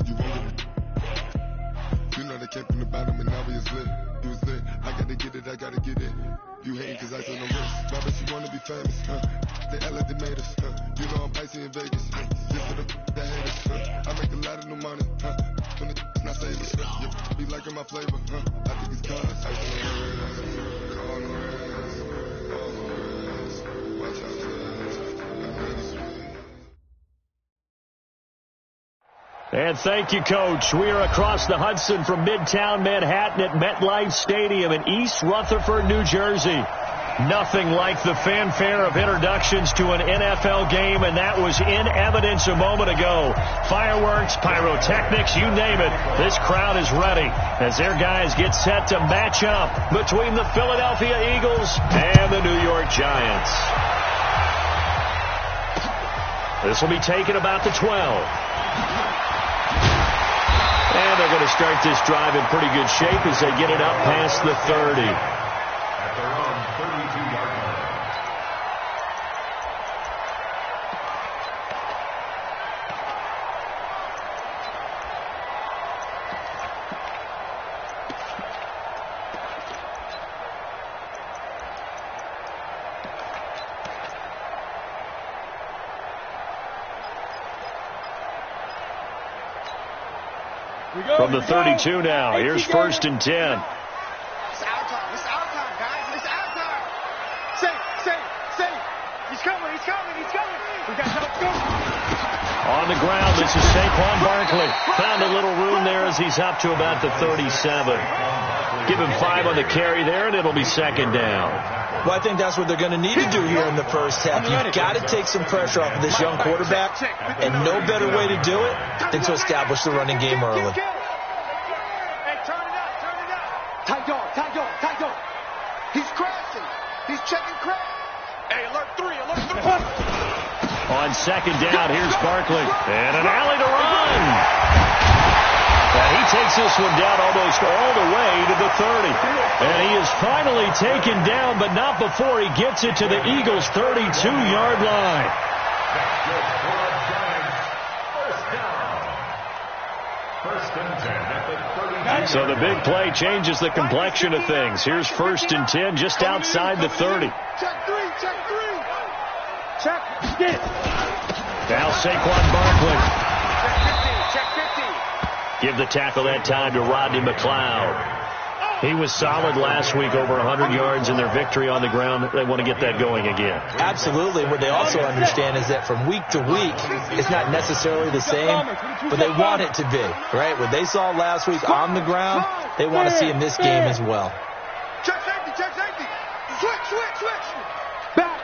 You won't get it. You know they came from the bottom and now we is lit. You was lit. I gotta get it, I gotta get it. You hating cause I on the wrist. Why bet you wanna be famous, huh? They act like they made us, huh? You know I'm icy in Vegas, just for the haters, huh? I make a lot of new money, huh? When it's not savings, huh? You be liking my flavor, huh? I think it's cause ice on the wrist, on the wrist, on the wrist. Watch out, And thank you, Coach. We are across the Hudson from Midtown Manhattan at MetLife Stadium in East Rutherford, New Jersey. Nothing like the fanfare of introductions to an NFL game, and that was in evidence a moment ago. Fireworks, pyrotechnics, you name it. This crowd is ready as their guys get set to match up between the Philadelphia Eagles and the New York Giants. This will be taken about the 12. And they're going to start this drive in pretty good shape as they get it up past the 30. At their own 32-yard line. From the 32 now, here's 1st and 10. It's our time. It's our time, guys. It's our time. Safe. He's coming. We got to go. On the ground, this is Saquon Barkley. Found a little room there as he's up to about the 37. Give him 5 on the carry there, and it'll be 2nd down. Well, I think that's what they're going to need to do here in the first half. You've got to take some pressure off of this young quarterback, and no better way to do it than to establish the running game early. Hey, turn it up. Tight dog. He's crashing. He's checking crash. Hey, alert 3. On 2nd down, here's Barkley. And an alley to run. And he takes this one down almost all the way to the 30. And he is finally taken down, but not before he gets it to the Eagles' 32-yard line. First and 10 at the 30. So the big play changes the complexion of things. Here's 1st and 10 just outside the 30. Check 3. Check. Now Saquon Barkley. Check 15. Give the tackle that time to Rodney McLeod. He was solid last week, over 100 yards in their victory on the ground. They want to get that going again. Absolutely. What they also understand is that from week to week, it's not necessarily the same, but they want it to be, right? What they saw last week on the ground, they want to see in this game as well. Check safety. Switch. Back.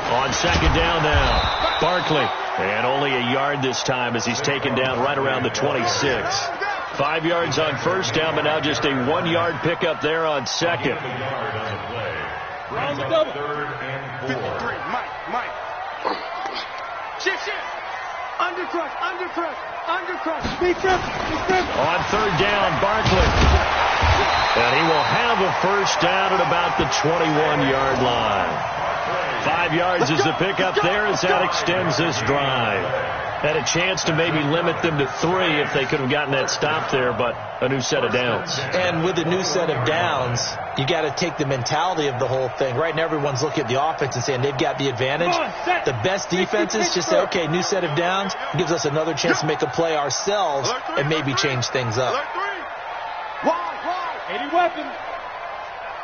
On 2nd down now, Barkley. And only a yard this time as he's taken down right around the 26. 5 yards on 1st down, but now just a 1-yard pickup there on 2nd. Brings up 3rd and 4. 53. Mike. Shift. Undercrush. Big trip. On 3rd down, Barkley. And he will have a 1st down at about the 21-yard line. 5 yards is the pickup there as that extends this drive. Had a chance to maybe limit them to 3 if they could have gotten that stop there, but a new set of downs. And with a new set of downs, you got to take the mentality of the whole thing. Right now, everyone's looking at the offense and saying they've got the advantage. The best defenses just say, okay, new set of downs, gives us another chance to make a play ourselves and maybe change things up. Wide. 80 weapons.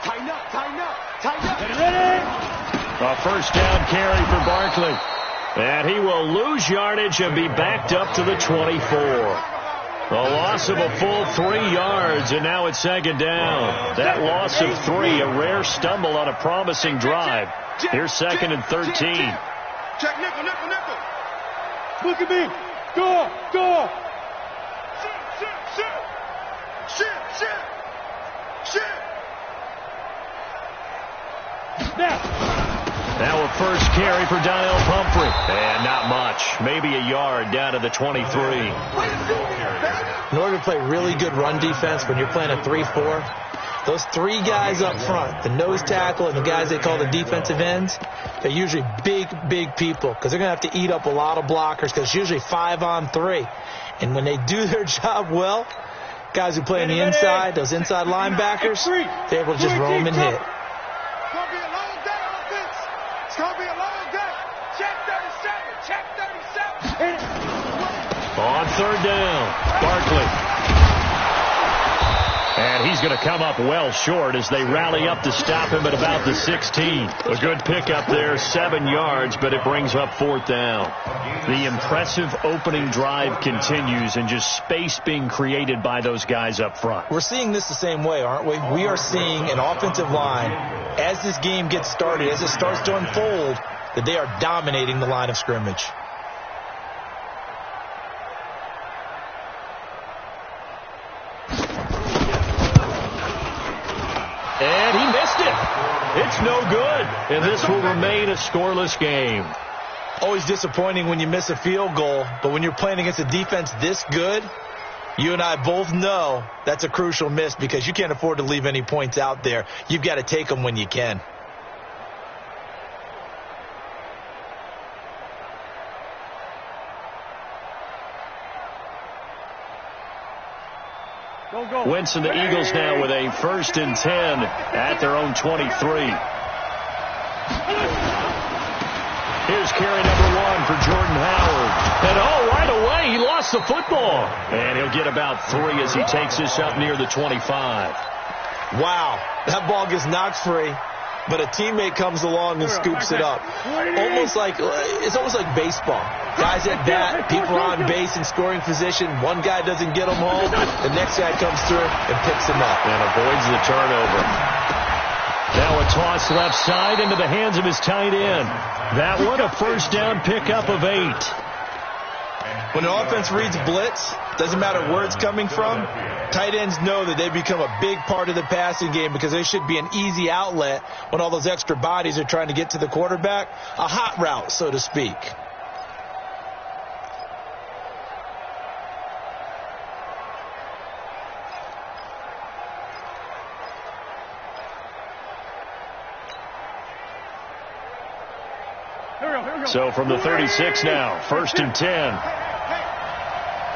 Tighten up. Ready? A 1st down carry for Barkley. And he will lose yardage and be backed up to the 24. A loss of a full 3 yards, and now it's 2nd down. That loss of 3, a rare stumble on a promising drive. Here's 2nd and 13. Check nickel. Look at me. Go. Shit. Now a 1st carry for Donnell Pumphrey. And not much. Maybe a yard down to the 23. In order to play really good run defense when you're playing a 3-4, Those three guys up front, the nose tackle and the guys they call the defensive ends, they're usually big, big people because they're going to have to eat up a lot of blockers because it's usually 5-on-3. And when they do their job well, guys who play on the inside, those inside linebackers, they're able to just roam and hit. It's going to be a long day, offense. It's going to be a long day. Check 37. Check 37. On third down, Barkley. And he's going to come up well short as they rally up to stop him at about the 16. A good pickup there, 7 yards, but it brings up fourth down. The impressive opening drive continues and just space being created by those guys up front. We're seeing this the same way, aren't we? We are seeing an offensive line, as this game gets started, as it starts to unfold, that they are dominating the line of scrimmage. And he missed it. It's no good. And this will remain a scoreless game. Always disappointing when you miss a field goal, but when you're playing against a defense this good, you and I both know that's a crucial miss because you can't afford to leave any points out there. You've got to take them when you can. Wentz and the Eagles now with a 1st and 10 at their own 23. Here's carry number 1 for Jordan Howard. And right away he lost the football. And he'll get about 3 as he takes this up near the 25. Wow, that ball gets knocked free, but a teammate comes along and scoops it up. It's almost like baseball. Guys at bat, people are on base in scoring position. One guy doesn't get them home. The next guy comes through and picks him up. And avoids the turnover. Now a toss left side into the hands of his tight end. That one a first down pickup of 8. When an offense reads blitz, doesn't matter where it's coming from, tight ends know that they become a big part of the passing game because they should be an easy outlet when all those extra bodies are trying to get to the quarterback. A hot route, so to speak. So from the 36 now, 1st and 10.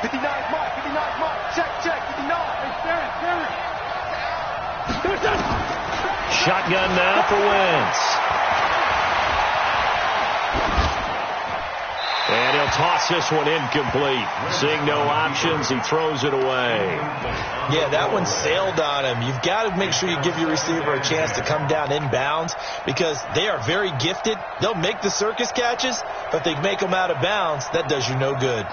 59 mark, 59 mark. Check, 59. Shotgun now for Wentz. And he'll toss this one incomplete. Seeing no options, he throws it away. Yeah, that one sailed on him. You've got to make sure you give your receiver a chance to come down inbounds because they are very gifted. They'll make the circus catches, but they make them out of bounds. That does you no good.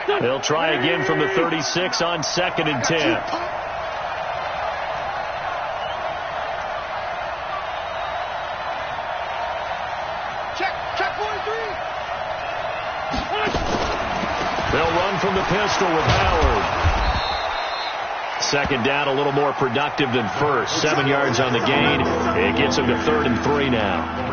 They'll try again from the 36 on 2nd and 10. Check 43. They'll run from the pistol with Howard. 2nd down, a little more productive than first. 7 yards on the gain. It gets them to 3rd and 3 now.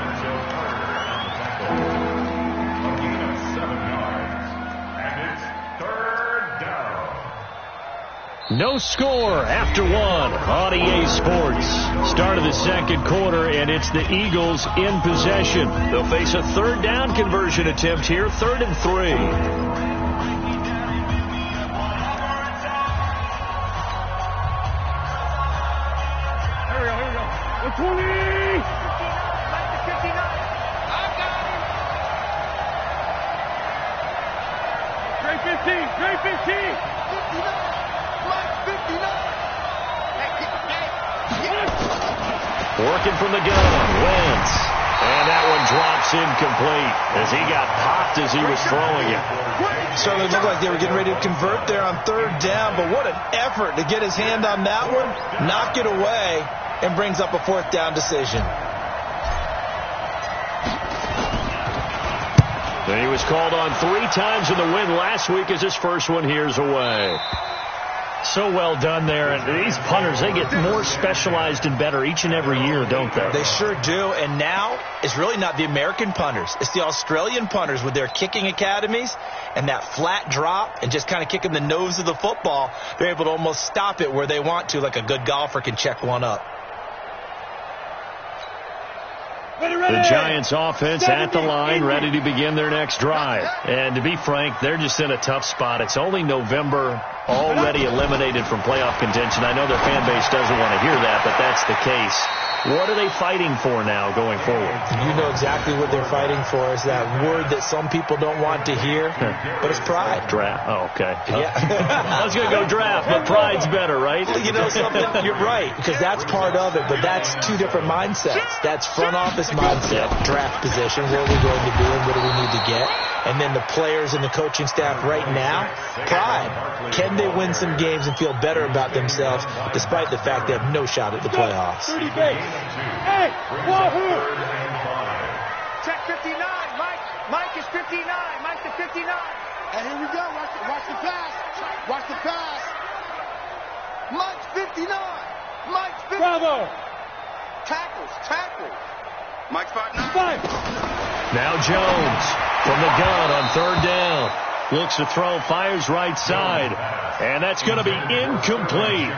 No score after 1 on EA Sports. Start of the 2nd quarter, and it's the Eagles in possession. They'll face a 3rd down conversion attempt here, 3rd and 3. Here we go. 20! 59. I got him. Great 15. 59. 59. Working from the gun, Wentz. And that one drops incomplete as he got popped as he was throwing it. Certainly looked like they were getting ready to convert there on 3rd down, but what an effort to get his hand on that one, knock it away, and brings up a 4th down decision. And he was called on 3 times in the win last week as his first one here's away. So well done there. And these punters, they get more specialized and better each and every year, don't they? They sure do. And now it's really not the American punters. It's the Australian punters with their kicking academies and that flat drop and just kind of kicking the nose of the football. They're able to almost stop it where they want to, like a good golfer can check one up. The Giants offense at the line, ready to begin their next drive. And to be frank, they're just in a tough spot. It's only November, already eliminated from playoff contention. I know their fan base doesn't want to hear that, but that's the case. What are they fighting for now going forward? You know exactly what they're fighting for. Is that word that some people don't want to hear, but it's pride. Draft. Oh, okay. Yeah. I was going to go draft, but pride's better, right? Well, you know something? You're right, because that's part of it, but that's two different mindsets. That's front office mindset, draft position, where we're going to be and what do we need to get. And then the players and the coaching staff right now, pride. Can they win some games and feel better about themselves despite the fact they have no shot at the playoffs? Hey, wahoo! Check 59. Mike is 59. Mike to 59. And here we go. Watch the pass. Watch the pass. Mike's 59. Mike's 59. Bravo! Tackles. Mike's 5'9". Now Jones from the gun on third down. Looks to throw, fires right side. And that's going to be incomplete.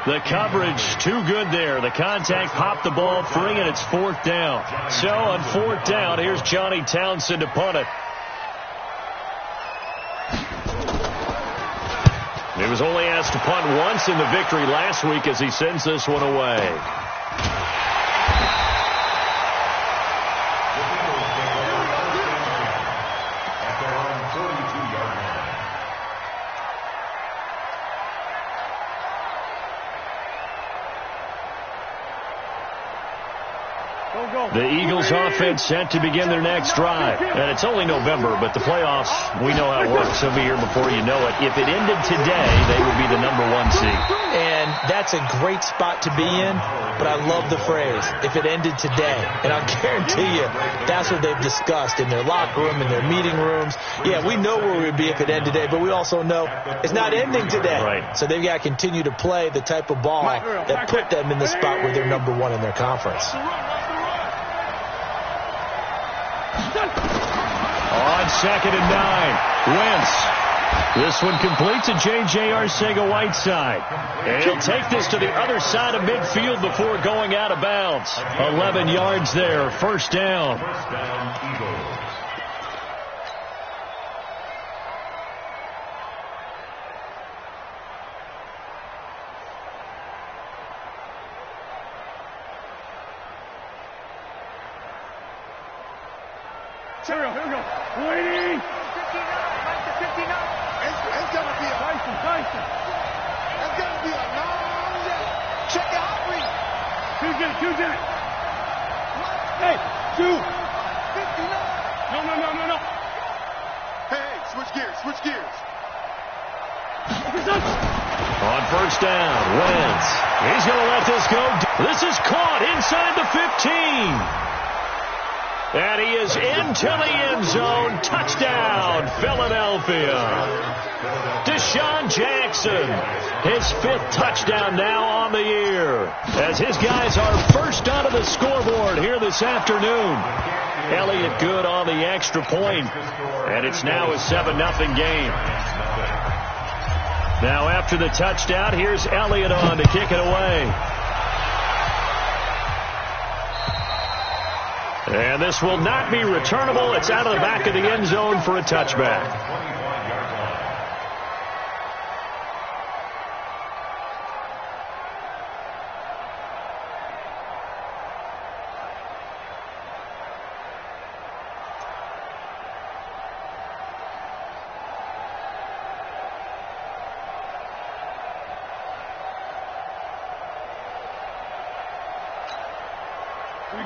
The coverage too good there. The contact popped the ball free, and it's fourth down. So on fourth down, here's Johnny Townsend to punt it. He was only asked to punt once in the victory last week as he sends this one away. The Eagles offense set to begin their next drive. And it's only November, but the playoffs, we know how it works. They'll be here before you know it. If it ended today, they would be the #1 seed. And that's a great spot to be in, but I love the phrase, if it ended today. And I'll guarantee you, that's what they've discussed in their locker room, in their meeting rooms. Yeah, we know where we would be if it ended today, but we also know it's not ending today. Right. So they've got to continue to play the type of ball that put them in the spot where they're #1 in their conference. On 2nd and 9, Wentz. This one completes to J.J. Arcega-Whiteside. And he'll take this to the other side of midfield before going out of bounds. 11 yards there, first down. Here we go. Waiting. 59. Mike to 59. It's going to be Tyson. It's going to be a long day. Check it out, Reed. Who's in it? Hey, 2. 59. No. Hey, switch gears. On first down, Wentz. He's going to let this go. This is caught inside the 15. And he is into the end zone. Touchdown, Philadelphia. Deshaun Jackson, his 5th touchdown now on the year, as his guys are first onto the scoreboard here this afternoon. Elliott good on the extra point, and it's now a 7-0 game. Now after the touchdown, here's Elliott on to kick it away. And this will not be returnable. It's out of the back of the end zone for a touchback.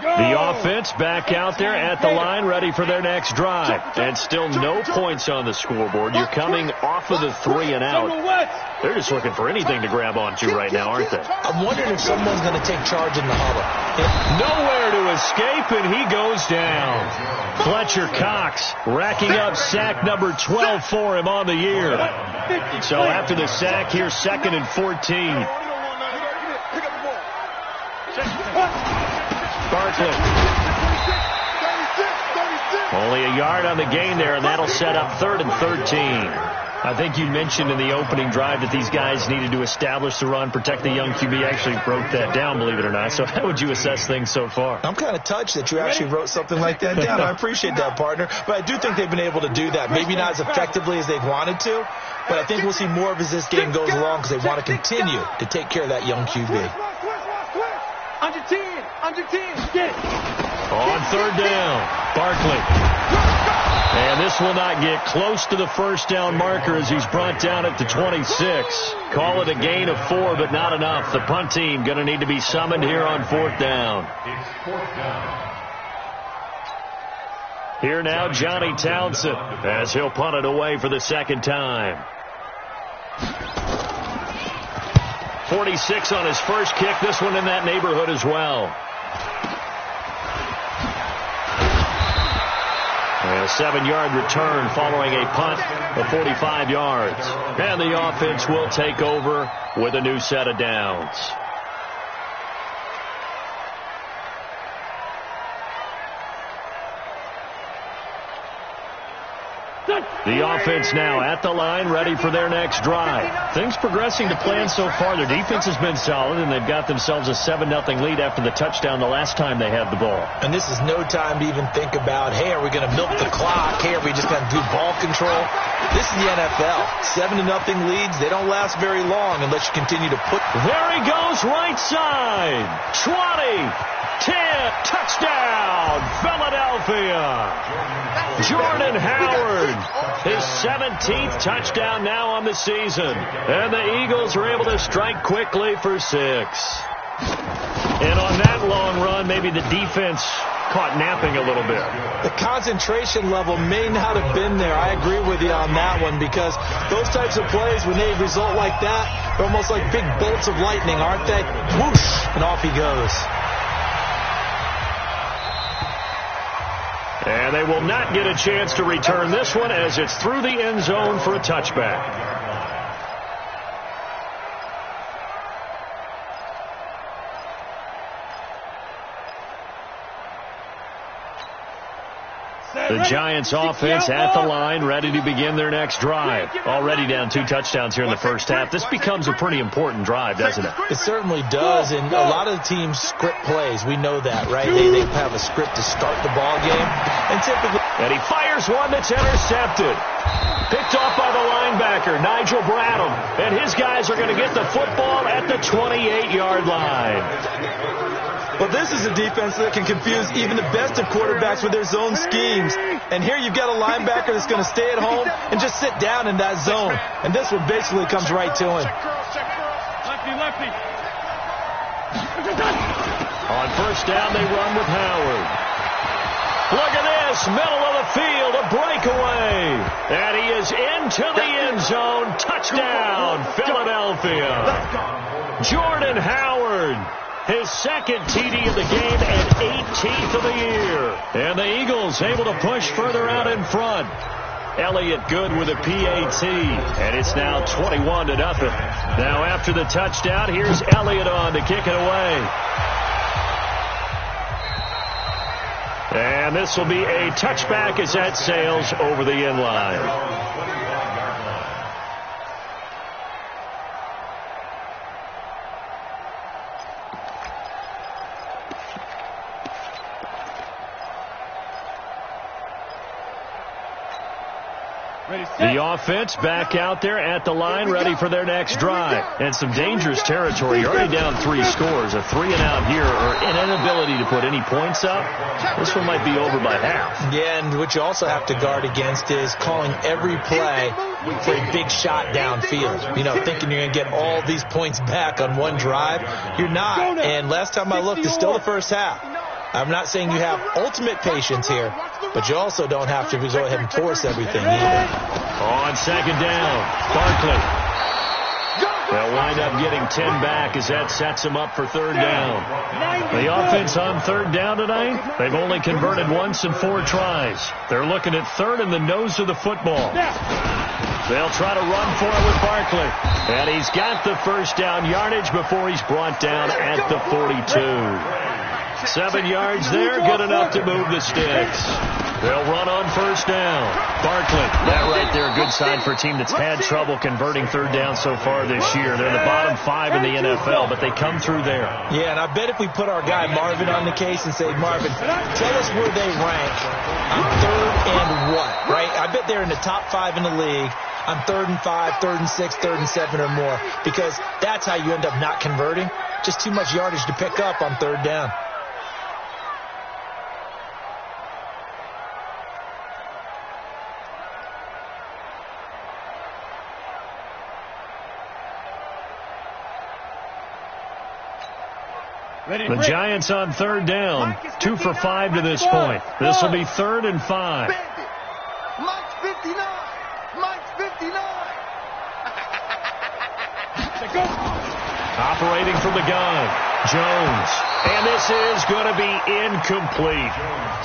The offense back out there at the line, ready for their next drive. And still no points on the scoreboard. You're coming off of the 3 and out. They're just looking for anything to grab onto right now, aren't they? I'm wondering if someone's going to take charge in the huddle. Nowhere to escape, and he goes down. Fletcher Cox racking up sack number 12 for him on the year. So after the sack, here's 2nd and 14. Barkley. Only a yard on the gain there, and that'll set up 3rd and 13. I think you mentioned in the opening drive that these guys needed to establish the run, protect the young QB. Actually wrote that down, believe it or not. So how would you assess things so far? I'm kind of touched that you actually wrote something like that down. I appreciate that, partner. But I do think they've been able to do that. Maybe not as effectively as they wanted to, but I think we'll see more of as this game goes along because they want to continue to take care of that young QB. Under 10. Get it. On 3rd down, Barkley. And this will not get close to the first down marker as he's brought down at the 26. Call it a gain of 4, but not enough. The punt team going to need to be summoned here on 4th down. It's 4th down. Here now, Johnny Townsend, as he'll punt it away for the 2nd time. 46 on his first kick. This one in that neighborhood as well. A 7-yard return following a punt of 45 yards. And the offense will take over with a new set of downs. The offense now at the line, ready for their next drive. Things progressing to plan so far. Their defense has been solid, and they've got themselves a 7-0 lead after the touchdown the last time they had the ball. And this is no time to even think about, hey, are we going to milk the clock? Hey, are we just going to do ball control? This is the NFL. 7-0 leads, they don't last very long unless you continue to put. There he goes, right side. 20. 10, touchdown, Philadelphia. Jordan Howard, his 17th touchdown now on the season. And the Eagles are able to strike quickly for 6. And on that long run, maybe the defense caught napping a little bit. The concentration level may not have been there. I agree with you on that one because those types of plays, when they result like that, they're almost like big bolts of lightning, aren't they? Whoosh, and off he goes. And they will not get a chance to return this one as it's through the end zone for a touchback. The Giants offense at the line, ready to begin their next drive. Already down 2 touchdowns here in the first half. This becomes a pretty important drive, doesn't it? It certainly does, and a lot of the teams script plays. We know that, right? They have a script to start the ball game. And he fires one that's intercepted. Picked off by the linebacker, Nigel Bradham. And his guys are going to get the football at the 28-yard line. But this is a defense that can confuse even the best of quarterbacks with their zone schemes. And here you've got a linebacker that's going to stay at home and just sit down in that zone. And this one basically comes right to him. Lefty. On first down, they run with Howard. Look at this, middle of the field, a breakaway. And he is into the end zone. Touchdown, Philadelphia. Jordan Howard. His second TD of the game and 18th of the year. And the Eagles able to push further out in front. Elliott good with a PAT. And it's now 21-0. Now after the touchdown, here's Elliott on to kick it away. And this will be a touchback as that sails over the end line. The offense back out there at the line, ready for their next drive. And some dangerous territory. You're already down 3 scores. A 3-and-out here, or an inability to put any points up. This one might be over by half. Yeah, and what you also have to guard against is calling every play for a big shot downfield. You know, thinking you're going to get all these points back on one drive. You're not. And last time I looked, it's still the first half. I'm not saying you have ultimate patience here, but you also don't have to go ahead and force everything either. On second down, Barkley. They'll wind up getting 10 back as that sets them up for third down. The offense on third down tonight, they've only converted once in 4 tries. They're looking at third in the nose of the football. They'll try to run for it with Barkley. And he's got the first down yardage before he's brought down at the 42. 7 yards there, good enough to move the sticks. They'll run on first down. Barkley. That right there, a good sign for a team that's had trouble converting third down so far this year. They're the bottom 5 in the NFL, but they come through there. Yeah, and I bet if we put our guy Marvin on the case and say, Marvin, tell us where they rank on third and what, right? I bet they're in the top 5 in the league on 3rd and 5, 3rd and 6, 3rd and 7 or more, because that's how you end up not converting. Just too much yardage to pick up on third down. The Giants on third down, 2 for 5 to this point. This will be 3rd and 5. Mike's 59. Mike's 59. Operating from the gun, Jones. And this is going to be incomplete.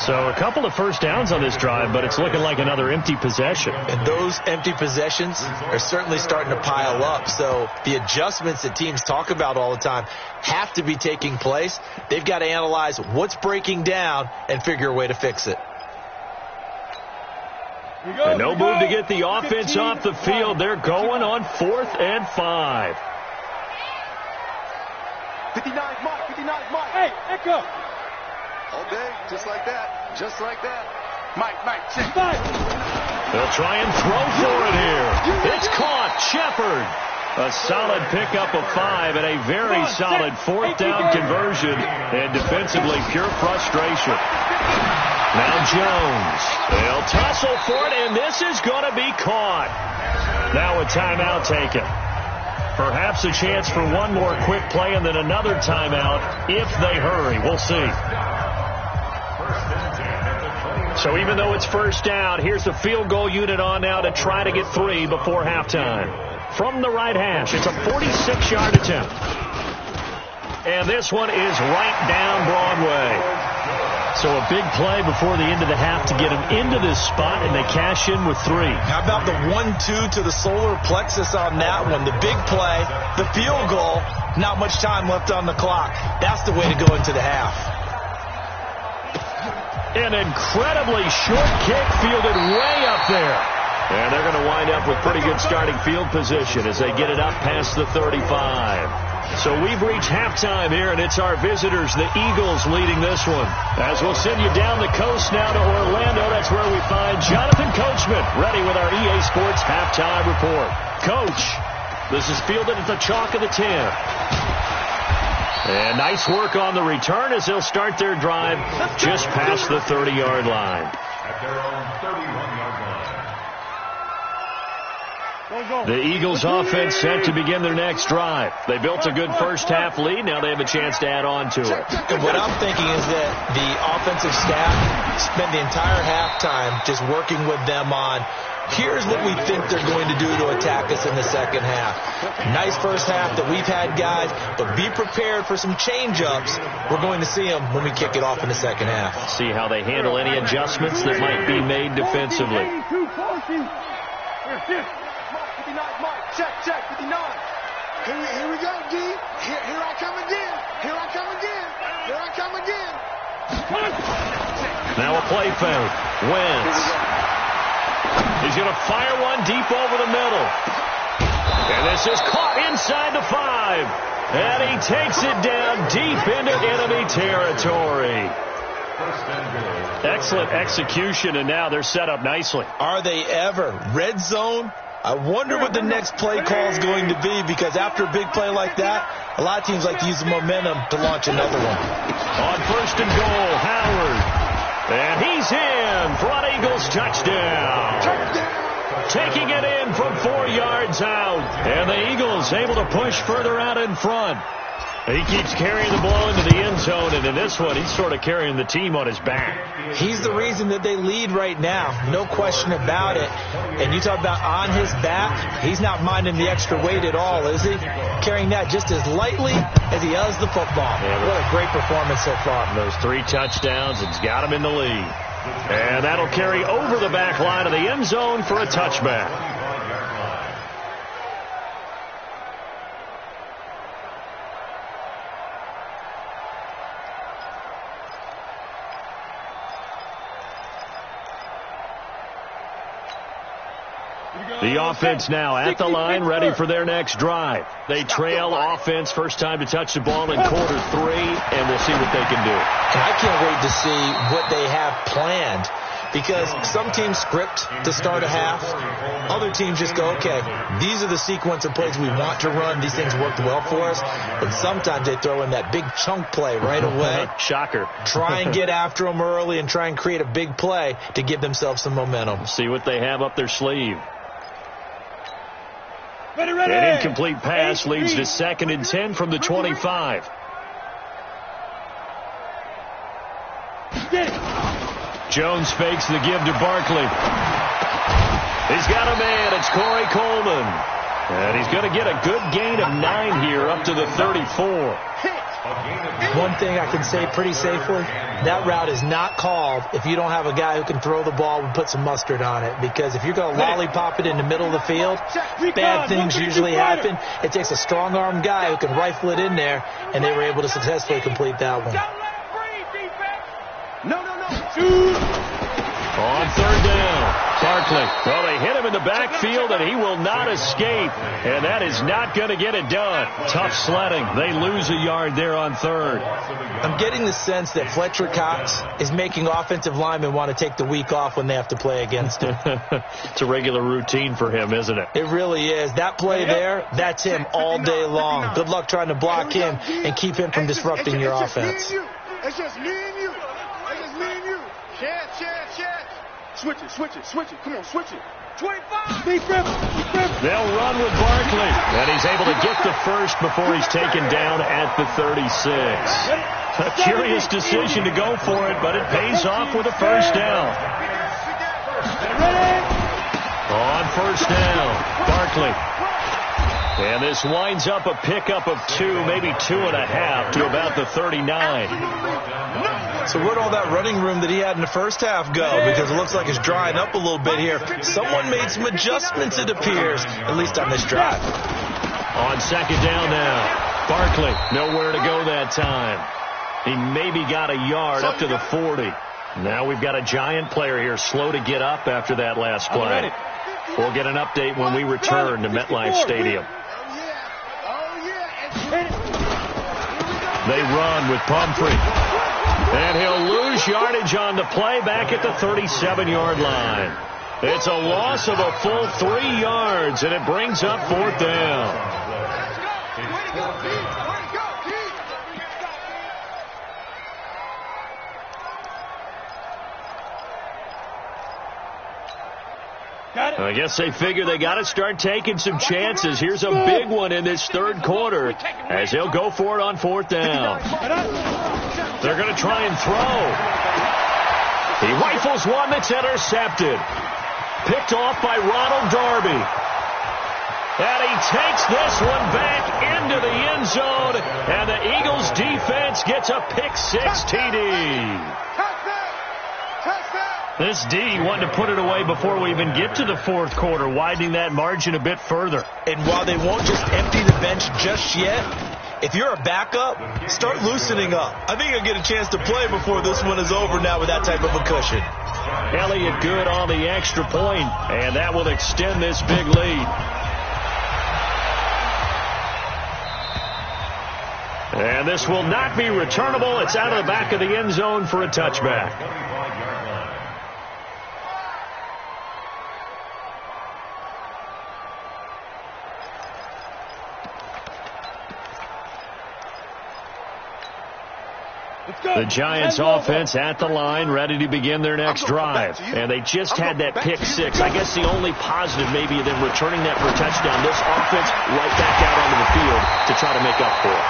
So a couple of first downs on this drive, but it's looking like another empty possession. And those empty possessions are certainly starting to pile up. So the adjustments that teams talk about all the time have to be taking place. They've got to analyze what's breaking down and figure a way to fix it. And no move to get the offense off the field. They're going on 4th and 5. 59 Mike, 59 Mike. Hey, Echo. All day, just like that. Just like that. Mike, check. They'll try and throw for it here. It's caught. Shepard. A solid pickup of 5 and a very solid 4th down conversion. And defensively, pure frustration. Now Jones. They'll tussle for it, and this is going to be caught. Now a timeout taken. Perhaps a chance for one more quick play and then another timeout if they hurry. We'll see. So even though it's first down, here's the field goal unit on now to try to get 3 before halftime. From the right hash, it's a 46-yard attempt. And this one is right down Broadway. So a big play before the end of the half to get them into this spot, and they cash in with 3. How about the 1-2 to the solar plexus on that one? The big play, the field goal, not much time left on the clock. That's the way to go into the half. An incredibly short kick fielded way up there. And they're going to wind up with pretty good starting field position as they get it up past the 35. So we've reached halftime here, and it's our visitors, the Eagles, leading this one. As we'll send you down the coast now to Orlando, that's where we find Jonathan Coachman, ready with our EA Sports halftime report. Coach, this is fielded at the chalk of the 10. And nice work on the return as they'll start their drive just past the 30-yard line. At their own 31-yard line. The Eagles offense set to begin their next drive. They built a good first half lead. Now they have a chance to add on to it. And what I'm thinking is that the offensive staff spent the entire halftime just working with them on, here's what we think they're going to do to attack us in the second half. Nice first half that we've had, guys, but be prepared for some change-ups. We're going to see them when we kick it off in the second half. See how they handle any adjustments that might be made defensively. Mike, check, 59. Here we go, D. Here I come again. Here I come again. Here I come again. Now a play fake. Wentz. He's going to fire one deep over the middle. And this is caught inside the 5. And he takes it down deep into enemy territory. Excellent execution, and now they're set up nicely. Are they ever? Red zone? I wonder what the next play call is going to be, because after a big play like that, a lot of teams like to use the momentum to launch another one. On first and goal, Howard. And he's in for an Eagles touchdown. Taking it in from 4 yards out. And the Eagles able to push further out in front. He keeps carrying the ball into the end zone, and in this one, he's sort of carrying the team on his back. He's the reason that they lead right now. No question about it. And you talk about on his back, he's not minding the extra weight at all, is he? Carrying that just as lightly as he does the football. Yeah, what a great performance so far. Those 3 touchdowns, it's got him in the lead. And that'll carry over the back line of the end zone for a touchback. The offense now at the line, ready for their next drive. They trail offense, first time to touch the ball in quarter 3, and we'll see what they can do. And I can't wait to see what they have planned, because some teams script to start a half. Other teams just go, okay, these are the sequence of plays we want to run. These things worked well for us. But sometimes they throw in that big chunk play right away. Shocker. Try and get after them early and try and create a big play to give themselves some momentum. See what they have up their sleeve. An incomplete pass leads to 2nd and 10 from the 25. Jones fakes the give to Barkley. He's got a man. It's Corey Coleman. And he's going to get a good gain of 9 here up to the 34. One thing I can say pretty safely, that route is not called if you don't have a guy who can throw the ball and put some mustard on it. Because if you're going to lollipop it in the middle of the field, bad things usually happen. It takes a strong-arm guy who can rifle it in there, and they were able to successfully complete that one. On 3rd down, Barkley. Well, they hit him in the backfield, and he will not escape. And that is not going to get it done. Tough sledding. They lose a yard there on 3rd. I'm getting the sense that Fletcher Cox is making offensive linemen want to take the week off when they have to play against him. It's a regular routine for him, isn't it? It really is. That play there, that's him all day long. Good luck trying to block him and keep him from disrupting your offense. It's just me and you. It's just me and you. Chance. Switch it. Come on, switch it. 25. They'll run with Barkley. And he's able to get the first before he's taken down at the 36. A curious decision to go for it, but it pays off with a first down. On 1st down, Barkley. And this winds up a pickup of 2, maybe 2.5 to about the 39. So where'd all that running room that he had in the first half go? Because it looks like it's drying up a little bit here. Someone made some adjustments, it appears, at least on this drive. On 2nd down now, Barkley, nowhere to go that time. He maybe got a yard up to the 40. Now we've got a Giant player here slow to get up after that last play. We'll get an update when we return to MetLife Stadium. They run with Pumphrey. And he'll lose yardage on the play back at the 37-yard line. It's a loss of a full 3 yards, and it brings up 4th down. I guess they figure they got to start taking some chances. Here's a big one in this 3rd quarter as they'll go for it on 4th down. They're going to try and throw. He rifles one that's intercepted. Picked off by Ronald Darby. And he takes this one back into the end zone. And the Eagles defense gets a pick-6 TD. This D wanted to put it away before we even get to the 4th quarter, widening that margin a bit further. And while they won't just empty the bench just yet, if you're a backup, start loosening up. I think you'll get a chance to play before this one is over now with that type of a cushion. Elliott good on the extra point, and that will extend this big lead. And this will not be returnable. It's out of the back of the end zone for a touchback. The Giants offense at the line, ready to begin their next drive. And they just had that pick-6. I guess the only positive maybe than returning that for a touchdown, this offense right back out onto the field to try to make up for it.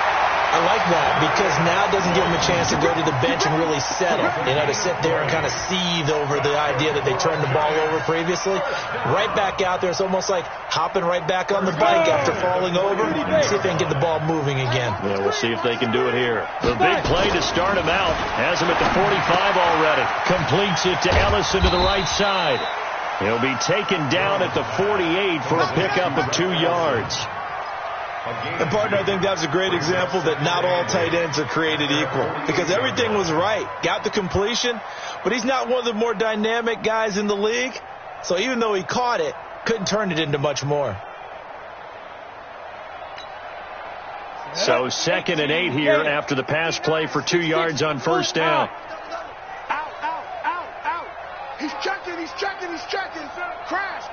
I I like that because now it doesn't give him a chance to go to the bench and really settle, to sit there and kind of seethe over the idea that they turned the ball over previously. Right back out there, it's almost like hopping right back on the bike after falling over. See if they can get the ball moving again. Yeah, we'll see if they can do it here. The big play to start him out. Has him at the 45 already. Completes it to Ellison to the right side. He'll be taken down at the 48 for a pickup of 2 yards. And, partner, I think that's a great example that not all tight ends are created equal because everything was right. Got the completion, but he's not one of the more dynamic guys in the league. So even though he caught it, couldn't turn it into much more. So 2nd and 8 here after the pass play for 2 yards on first down. Out. He's checking. Crash.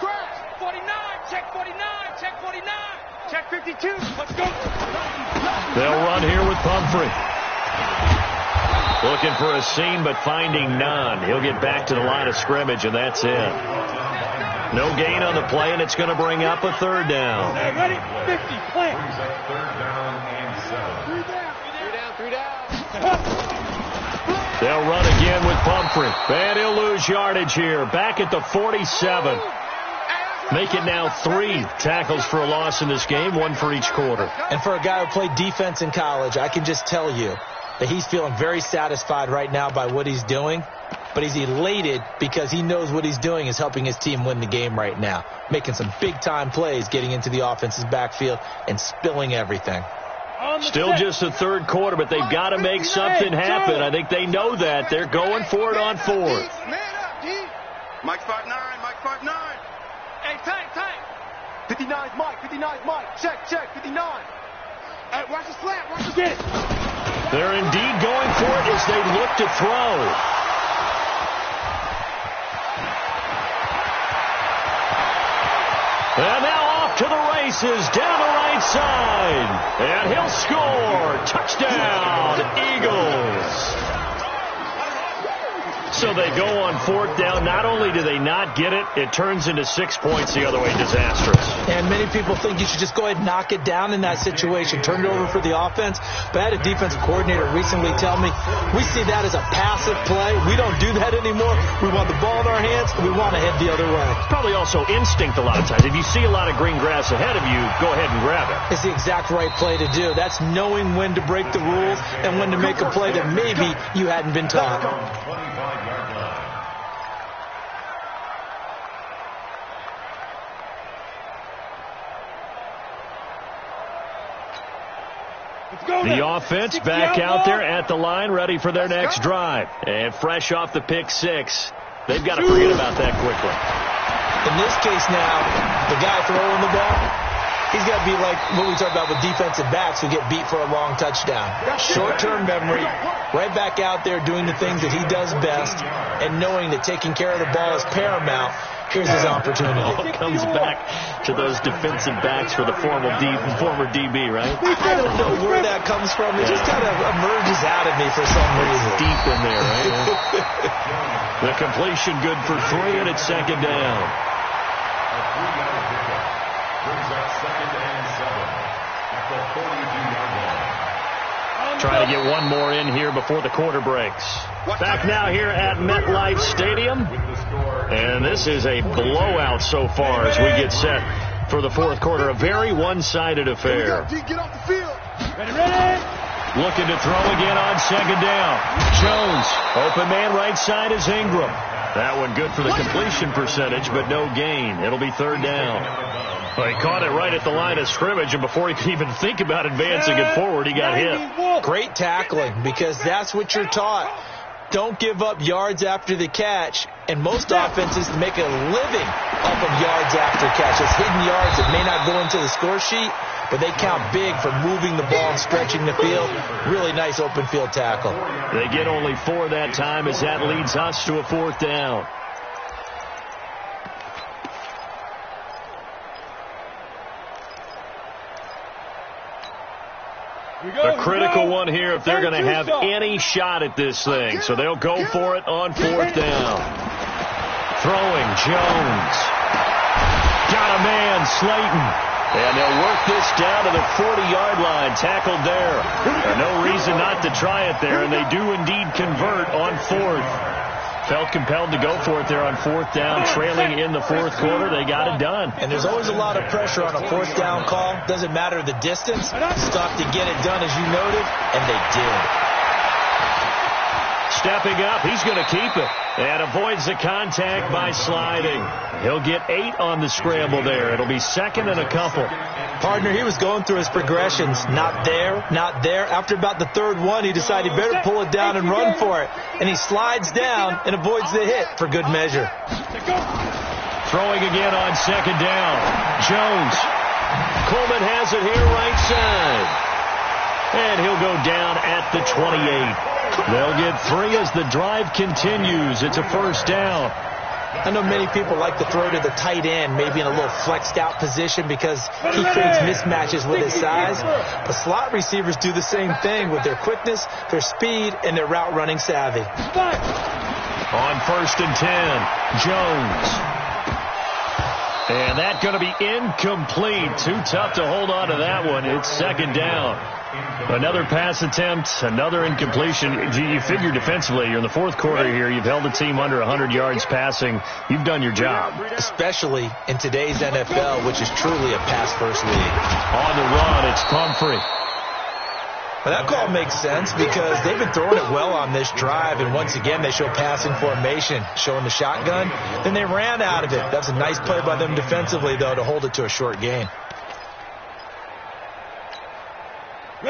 49, check 49, check 49. Check 52. Let's go. They'll run here with Pumphrey. Looking for a seam, but finding none. He'll get back to the line of scrimmage, and that's it. No gain on the play, and it's going to bring up a 3rd down. Hey, ready? 50, plant. 3rd down and 7. 3 down. They'll run again with Pumphrey. And he'll lose yardage here. Back at the 47. Make it now 3 tackles for a loss in this game, 1 for each quarter. And for a guy who played defense in college, I can just tell you that he's feeling very satisfied right now by what he's doing. But he's elated because he knows what he's doing is helping his team win the game right now. Making some big-time plays, getting into the offense's backfield, and spilling everything. Still just the 3rd quarter, but they've got to make something happen. I think they know that. They're going for it on 4th. Man up, D. Mike 5'9", Mike 5'9". Hey, tight. 59's Mike. Check, 59. Hey, watch the slant, They're indeed going for it as they look to throw. And now off to the races, down the right side. And he'll score. Touchdown, Eagles. So they go on 4th down. Not only do they not get it, it turns into 6 points the other way. Disastrous. And many people think you should just go ahead and knock it down in that situation, turn it over for the offense. But I had a defensive coordinator recently tell me, we see that as a passive play. We don't do that anymore. We want the ball in our hands, and we want to head the other way. It's probably also instinct a lot of times. If you see a lot of green grass ahead of you, go ahead and grab it. It's the exact right play to do. That's knowing when to break the rules and when to make a play that maybe you hadn't been taught. 25-yard line. The offense back out there at the line, ready for their next drive. And fresh off the pick 6, they've got to forget about that quickly. In this case now, the guy throwing the ball, he's got to be like what we talk about with defensive backs who get beat for a long touchdown. Short-term memory, right back out there doing the things that he does best, and knowing that taking care of the ball is paramount. Here's his opportunity. All comes back to those defensive backs for the former DB, right? I don't know where that comes from. It just kind of emerges out of me for some reason. Deep in there, right? The completion good for 3, and it's 2nd down. A 3-yard pickup brings up 2nd and 7 at the 42-yard line. Trying to get one more in here before the quarter breaks. Back now here at MetLife Stadium. And this is a blowout so far as we get set for the 4th quarter. A very one-sided affair. Get off the field. Ready. Looking to throw again on 2nd down. Jones, open man right side is Ingram. That one good for the completion percentage, but no gain. It'll be 3rd down. Well, he caught it right at the line of scrimmage, and before he could even think about advancing it forward, he got hit. Great tackling, because that's what you're taught. Don't give up yards after the catch, and most offenses make a living off of yards after catch. It's hidden yards that may not go into the score sheet, but they count big for moving the ball and stretching the field. Really nice open field tackle. They get only 4 that time as that leads us to a 4th down. A critical one here if they're going to have any shot at this thing. So they'll go for it on 4th down. Throwing, Jones. Got a man, Slayton. And they'll work this down to the 40-yard line. Tackled there. No reason not to try it there, and they do indeed convert on fourth. Felt compelled to go for it there on fourth down, trailing in the fourth quarter. They got it done. And there's always a lot of pressure on a fourth down call. Doesn't matter the distance. Stuff to get it done, as you noted, and they did. Stepping up, he's going to keep it. And avoids the contact by sliding. He'll get 8 on the scramble there. It'll be second and a couple. Partner, he was going through his progressions. Not there, not there. After about the third one, he decided he better pull it down and run for it. And he slides down and avoids the hit for good measure. Throwing again on second down. Jones. Coleman has it here right side. And he'll go down at the 28. They'll get 3 as the drive continues. It's a first down. I know many people like to throw to the tight end, maybe in a little flexed out position because he creates mismatches with his size. But slot receivers do the same thing with their quickness, their speed, and their route running savvy. On first and 10, Jones. And that's going to be incomplete. Too tough to hold on to that one. It's second down. Another pass attempt, another incompletion. You figure defensively, you're in the fourth quarter here. You've held the team under 100 yards passing. You've done your job. Especially in today's NFL, which is truly a pass-first league. On the run, it's Pumphrey. Well, that call makes sense because they've been throwing it well on this drive, and once again they show passing formation, showing the shotgun. Then they ran out of it. That's a nice play by them defensively, though, to hold it to a short gain.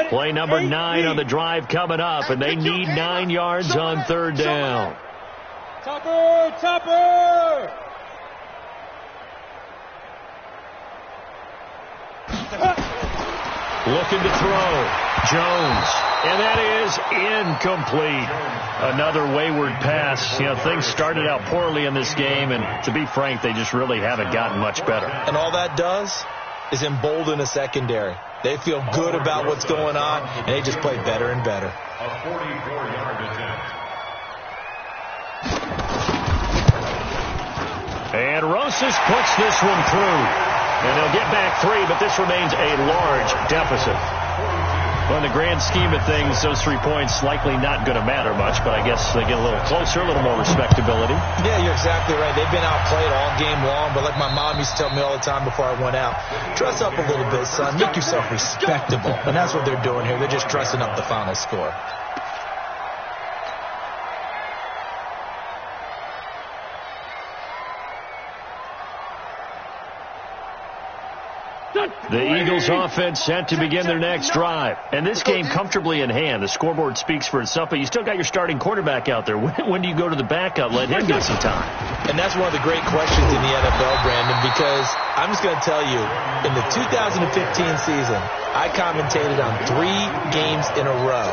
Play number 9 on the drive coming up, and they need 9 yards on third down. Topper! Looking to throw. Jones. And that is incomplete. Another wayward pass. You know, things started out poorly in this game, and to be frank, they just really haven't gotten much better. And all that does is embolden a secondary. They feel good about what's going on, and they just play better and better. A 44-yard attempt. And Rosas puts this one through. And they'll get back 3, but this remains a large deficit. Well, in the grand scheme of things, those 3 points likely not going to matter much, but I guess they get a little closer, a little more respectability. Yeah, you're exactly right. They've been outplayed all game long, but like my mom used to tell me all the time before I went out, dress up a little bit, son. Make yourself respectable. And that's what they're doing here. They're just dressing up the final score. The Eagles offense set to begin their next drive. And this game comfortably in hand. The scoreboard speaks for itself, but you still got your starting quarterback out there. When do you go to the backup, let him get some time? And that's one of the great questions in the NFL, Brandon, because I'm just going to tell you, in the 2015 season, I commentated on 3 games in a row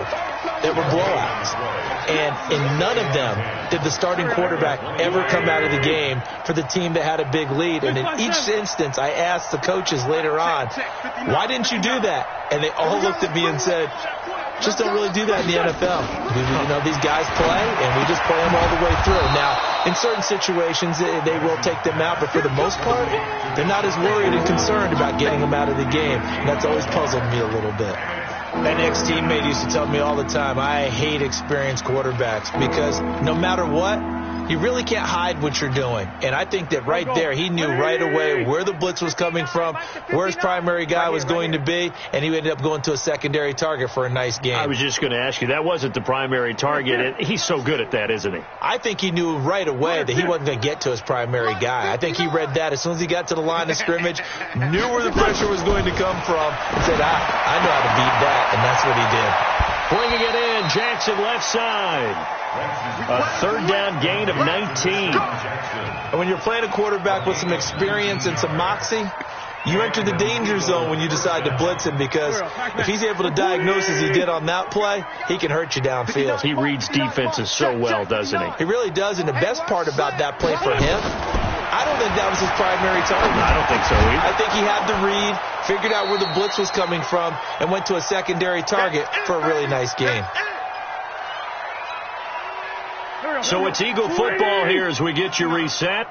that were blowouts. And in none of them did the starting quarterback ever come out of the game for the team that had a big lead. And in each instance, I asked the coaches later on, why didn't you do that? And they all looked at me and said, just don't really do that in the NFL. You know, these guys play, and we just play them all the way through. Now, in certain situations, they will take them out, but for the most part, they're not as worried and concerned about getting them out of the game. And that's always puzzled me a little bit. An ex-teammate used to tell me all the time, I hate experienced quarterbacks because no matter what, you really can't hide what you're doing. And I think that right there, he knew right away where the blitz was coming from, where his primary guy was going to be, and he ended up going to a secondary target for a nice game. I was just going to ask you, that wasn't the primary target. And he's so good at that, isn't he? I think he knew right away that he wasn't going to get to his primary guy. I think he read that as soon as he got to the line of scrimmage, knew where the pressure was going to come from, and said, I know how to beat that, and that's what he did. Bringing it in, Jackson left side. A third down gain of 19. And when you're playing a quarterback with some experience and some moxie, you enter the danger zone when you decide to blitz him, because if he's able to diagnose as he did on that play, he can hurt you downfield. He reads defenses so well, doesn't he? He really does, and the best part about that play for him, I don't think that was his primary target. I don't think so either. I think he had the read, figured out where the blitz was coming from, and went to a secondary target for a really nice gain. So it's Eagle football here as we get you reset.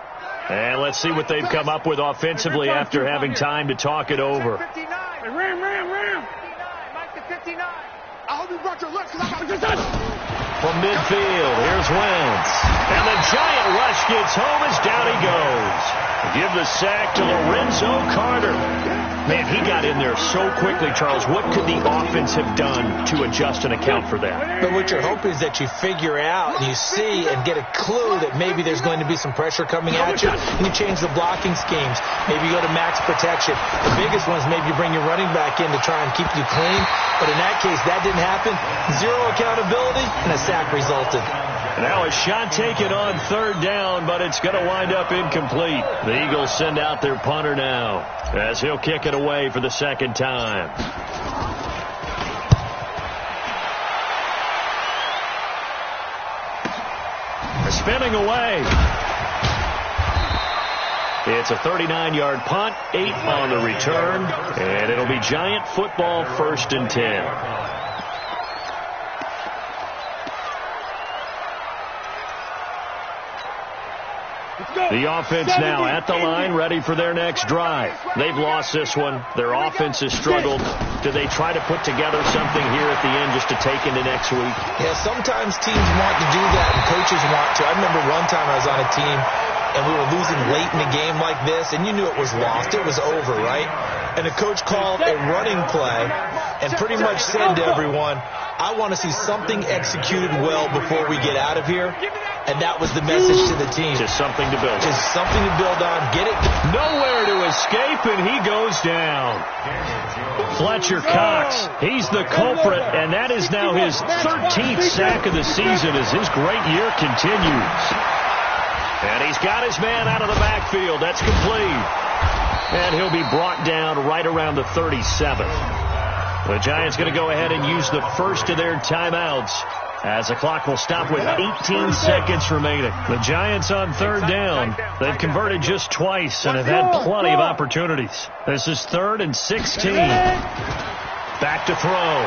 And let's see what they've come up with offensively after having time to talk it over. Ram. Mike to 59. I hope you brought your left because I'm about to get done. From midfield, here's Wentz. And the giant rush gets home as down he goes. Give the sack to Lorenzo Carter. Man, he got in there so quickly, Charles. What could the offense have done to adjust and account for that? But what you're hoping is that you figure out and you see and get a clue that maybe there's going to be some pressure coming at you, and you change the blocking schemes. Maybe you go to max protection. The biggest one is maybe you bring your running back in to try and keep you clean. But in that case, that didn't happen. Zero accountability, and a sack resulted. Now a shot taken on third down, but it's going to wind up incomplete. The Eagles send out their punter now as he'll kick it away for the second time. Spinning away. It's a 39-yard punt, 8 on the return, and it'll be Giant football, 1st and 10. The offense now at the line, ready for their next drive. They've lost this one. Their offense has struggled. Do they try to put together something here at the end just to take into next week? Yeah, sometimes teams want to do that and coaches want to. I remember one time I was on a team and we were losing late in a game like this, and you knew it was lost. It was over, right? And the coach called a running play and pretty much said to everyone, I want to see something executed well before we get out of here. And that was the message to the team. Just something to build on. Just something to build on. Get it. Nowhere to escape, and he goes down. Fletcher Cox, he's the culprit, and that is now his 13th sack of the season as his great year continues. And he's got his man out of the backfield. That's complete. And he'll be brought down right around the 37th. The Giants going to go ahead and use the first of their timeouts as the clock will stop with 18 seconds remaining. The Giants on third down. They've converted just twice and have had plenty of opportunities. This is 3rd and 16. Back to throw.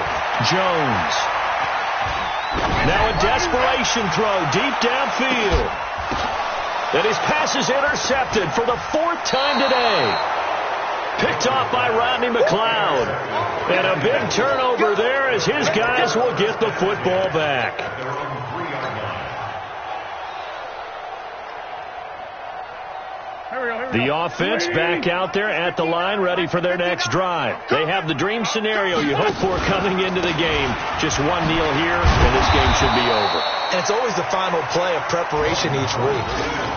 Jones. Now a desperation throw deep downfield. And his pass is intercepted for the 4th time today. Picked off by Rodney McLeod. And a big turnover there as his guys will get the football back. The offense back out there at the line, ready for their next drive. They have the dream scenario you hope for coming into the game. Just one kneel here, and this game should be over. And it's always the final play of preparation each week.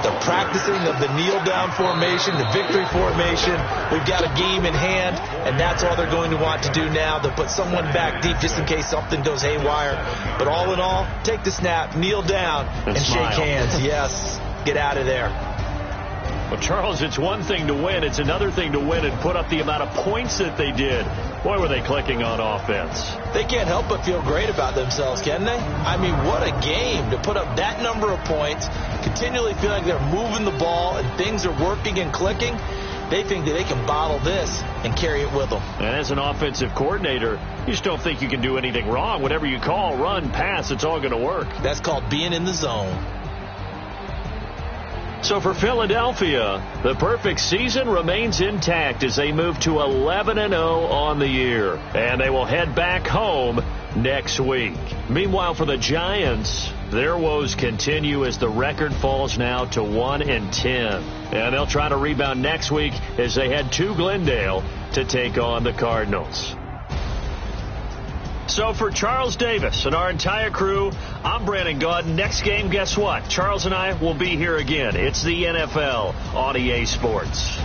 The practicing of the kneel-down formation, the victory formation. We've got a game in hand, and that's all they're going to want to do now. They'll put someone back deep just in case something goes haywire. But all in all, take the snap, kneel down, and shake hands. Yes, get out of there. Well, Charles, it's one thing to win. It's another thing to win and put up the amount of points that they did. Boy, were they clicking on offense. They can't help but feel great about themselves, can they? I mean, what a game to put up that number of points, continually feel like they're moving the ball and things are working and clicking. They think that they can bottle this and carry it with them. And as an offensive coordinator, you just don't think you can do anything wrong. Whatever you call, run, pass, it's all going to work. That's called being in the zone. So for Philadelphia, the perfect season remains intact as they move to 11-0 on the year. And they will head back home next week. Meanwhile, for the Giants, their woes continue as the record falls now to 1-10. And they'll try to rebound next week as they head to Glendale to take on the Cardinals. So for Charles Davis and our entire crew, I'm Brandon Gaudin. Next game, guess what? Charles and I will be here again. It's the NFL on EA Sports.